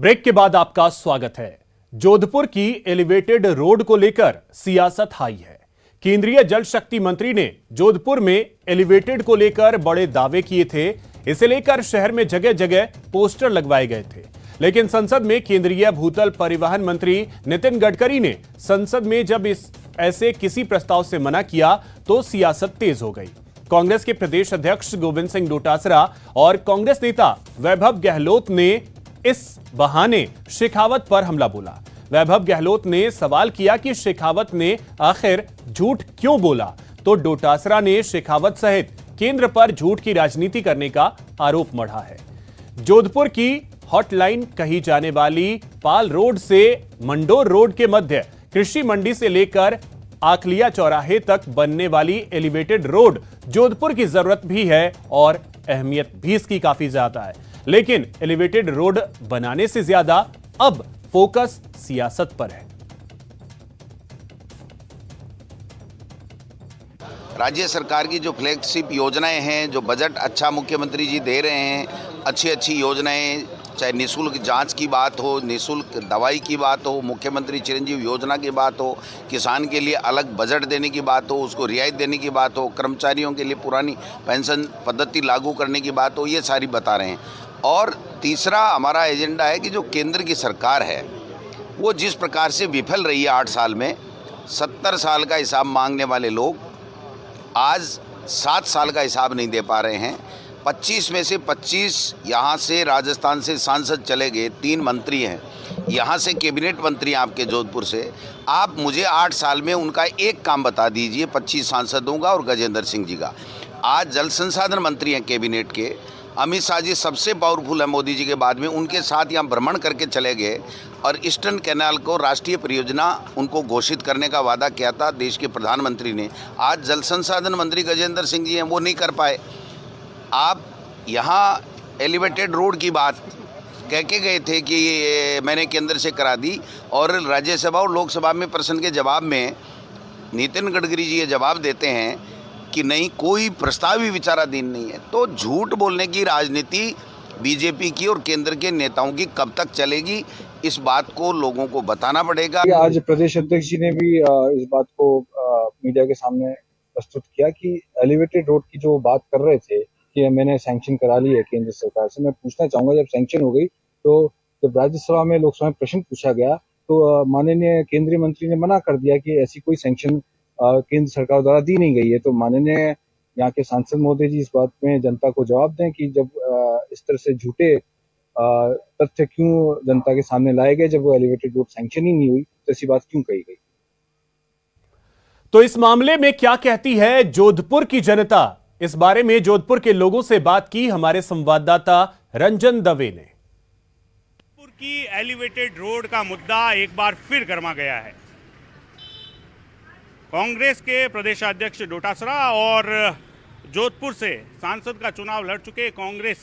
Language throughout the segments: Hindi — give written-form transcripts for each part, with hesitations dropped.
ब्रेक के बाद आपका स्वागत है। जोधपुर की एलिवेटेड रोड को लेकर सियासत हाई है। केंद्रीय जल शक्ति मंत्री ने जोधपुर में एलिवेटेड को लेकर बड़े दावे किए थे। इसे लेकर शहर में जगह जगह पोस्टर लगवाए गए थे, लेकिन संसद में केंद्रीय भूतल परिवहन मंत्री नितिन गडकरी ने संसद में जब ऐसे किसी प्रस्ताव से मना किया तो सियासत तेज हो गई। कांग्रेस के प्रदेश अध्यक्ष गोविंद सिंह डोटासरा और कांग्रेस नेता वैभव गहलोत ने इस बहाने शेखावत पर हमला बोला। वैभव गहलोत ने सवाल किया कि शेखावत ने आखिर झूठ क्यों बोला, तो डोटासरा ने शेखावत सहित केंद्र पर झूठ की राजनीति करने का आरोप मढ़ा है। जोधपुर की हॉटलाइन कही जाने वाली पाल रोड से मंडोर रोड के मध्य कृषि मंडी से लेकर आखलिया चौराहे तक बनने वाली एलिवेटेड रोड जोधपुर की जरूरत भी है और अहमियत भी इसकी काफी ज्यादा है, लेकिन एलिवेटेड रोड बनाने से ज्यादा अब फोकस सियासत पर है। राज्य सरकार की जो फ्लैगशिप योजनाएं हैं, जो बजट अच्छा मुख्यमंत्री जी दे रहे हैं, अच्छी अच्छी योजनाएं, चाहे निःशुल्क जांच की बात हो, निःशुल्क दवाई की बात हो, मुख्यमंत्री चिरंजीव योजना की बात हो, किसान के लिए अलग बजट देने की बात हो, उसको रियायत देने की बात हो, कर्मचारियों के लिए पुरानी पेंशन पद्धति लागू करने की बात हो, ये सारी बता रहे हैं। और तीसरा हमारा एजेंडा है कि जो केंद्र की सरकार है वो जिस प्रकार से विफल रही है 8 साल में, 70 साल का हिसाब मांगने वाले लोग आज 7 साल का हिसाब नहीं दे पा रहे हैं। 25 में से 25 यहाँ से राजस्थान से सांसद चले गए, 3 मंत्री हैं, यहाँ से कैबिनेट मंत्री आपके जोधपुर से। आप मुझे 8 साल में उनका एक काम बता दीजिए, 25 सांसदों का और गजेंद्र सिंह जी का। आज जल संसाधन मंत्री हैं कैबिनेट के, अमित शाह जी सबसे पावरफुल है मोदी जी के बाद में, उनके साथ यहाँ भ्रमण करके चले गए और ईस्टर्न कैनाल को राष्ट्रीय परियोजना उनको घोषित करने का वादा किया था देश के प्रधानमंत्री ने। आज जल संसाधन मंत्री गजेंद्र सिंह जी हैं, वो नहीं कर पाए। आप यहाँ एलिवेटेड रोड की बात कह के गए थे कि मैंने केंद्र से करा दी, और राज्यसभा और लोकसभा में प्रश्न के जवाब में नितिन गडकरी जी ये जवाब देते हैं कि नहीं, कोई प्रस्ताव भी विचाराधीन नहीं है। तो झूठ बोलने की राजनीति बीजेपी की और केंद्र के नेताओं की कब तक चलेगी, इस बात को लोगों को बताना पड़ेगा। आज प्रदेश अध्यक्ष जी ने भी इस बात को मीडिया के सामने प्रस्तुत किया कि एलिवेटेड रोड की जो बात कर रहे थे कि मैंने सैंक्शन करा ली है केंद्र सरकार से। मैं पूछना चाहूंगा, जब सैंक्शन हो गई तो जब राज्यसभा में लोकसभा में प्रश्न पूछा गया तो माननीय केंद्रीय मंत्री ने मना कर दिया कि ऐसी कोई सैंक्शन केंद्र सरकार द्वारा दी नहीं गई है। तो माननीय यहाँ के सांसद महोदय जी इस बात में जनता को जवाब दें कि जब इस तरह से झूठे तथ्य क्यों जनता के सामने लाए गए, जब वो एलिवेटेड रोड सैंक्शन ही नहीं हुई तो ऐसी बात क्यों कही गई। तो इस मामले में क्या कहती है जोधपुर की जनता, इस बारे में जोधपुर के लोगों से बात की हमारे संवाददाता रंजन दवे ने। जोधपुर की एलिवेटेड रोड का मुद्दा एक बार फिर गर्मा गया है। कांग्रेस के प्रदेशाध्यक्ष डोटासरा और जोधपुर से सांसद का चुनाव लड़ चुके कांग्रेस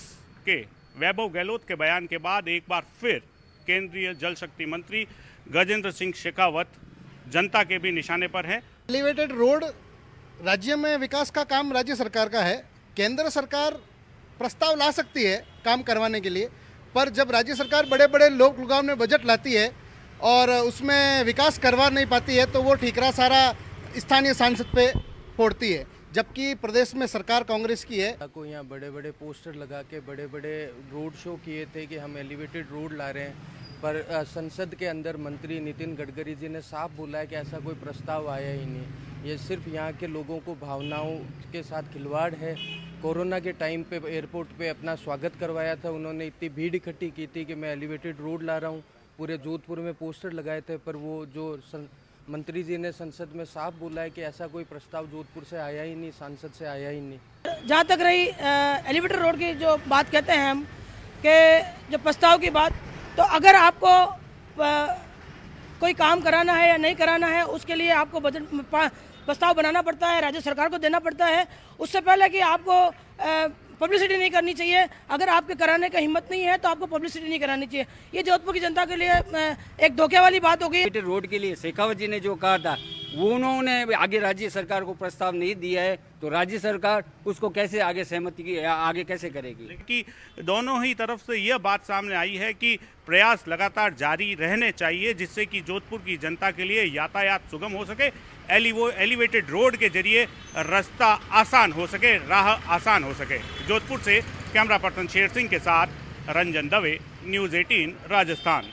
के वैभव गहलोत के बयान के बाद एक बार फिर केंद्रीय जल शक्ति मंत्री गजेंद्र सिंह शेखावत जनता के भी निशाने पर हैं। एलिवेटेड रोड राज्य में विकास का काम राज्य सरकार का है। केंद्र सरकार प्रस्ताव ला सकती है काम करवाने के लिए, पर जब राज्य सरकार बड़े बड़े लोक लुगाव में बजट लाती है और उसमें विकास करवा नहीं पाती है तो वो ठीकरा सारा स्थानीय सांसद पे फोड़ती है। जबकि प्रदेश में सरकार कांग्रेस की है। को यहाँ बड़े बड़े पोस्टर लगा के बड़े बड़े रोड शो किए थे कि हम एलिवेटेड रोड ला रहे हैं, पर संसद के अंदर मंत्री नितिन गडकरी जी ने साफ बोला है कि ऐसा कोई प्रस्ताव आया ही नहीं। ये सिर्फ यहाँ के लोगों को भावनाओं के साथ खिलवाड़ है। कोरोना के टाइम पे एयरपोर्ट पे अपना स्वागत करवाया था उन्होंने, इतनी भीड़ इकट्ठी की थी कि मैं एलिवेटेड रोड ला रहा हूँ, पूरे जोधपुर में पोस्टर लगाए थे, पर वो जो मंत्री जी ने संसद में साफ बोला है कि ऐसा कोई प्रस्ताव जोधपुर से आया ही नहीं, सांसद से आया ही नहीं। जहाँ तक रही एलिवेटेड रोड की जो बात कहते हैं हम कि जो प्रस्ताव की बात, तो अगर आपको कोई काम कराना है या नहीं कराना है उसके लिए आपको बजट प्रस्ताव बनाना पड़ता है, राज्य सरकार को देना पड़ता है। उससे पहले कि आपको पब्लिसिटी नहीं करनी चाहिए। अगर आपके कराने का हिम्मत नहीं है तो आपको पब्लिसिटी नहीं करानी चाहिए। ये जोधपुर की जनता के लिए एक धोखे वाली बात हो गई। रोड के लिए शेखावत जी ने जो कहा था वो उन्होंने आगे राज्य सरकार को प्रस्ताव नहीं दिया है, तो राज्य सरकार उसको कैसे आगे सहमति की आगे कैसे करेगी? कि दोनों ही तरफ से यह बात सामने आई है कि प्रयास लगातार जारी रहने चाहिए जिससे कि जोधपुर की जनता के लिए यातायात सुगम हो सके, एलिवेटेड रोड के जरिए रास्ता आसान हो सके, राह आसान हो सके। जोधपुर से कैमरा पर्सन शेर सिंह के साथ रंजन दवे, न्यूज़ 18 राजस्थान।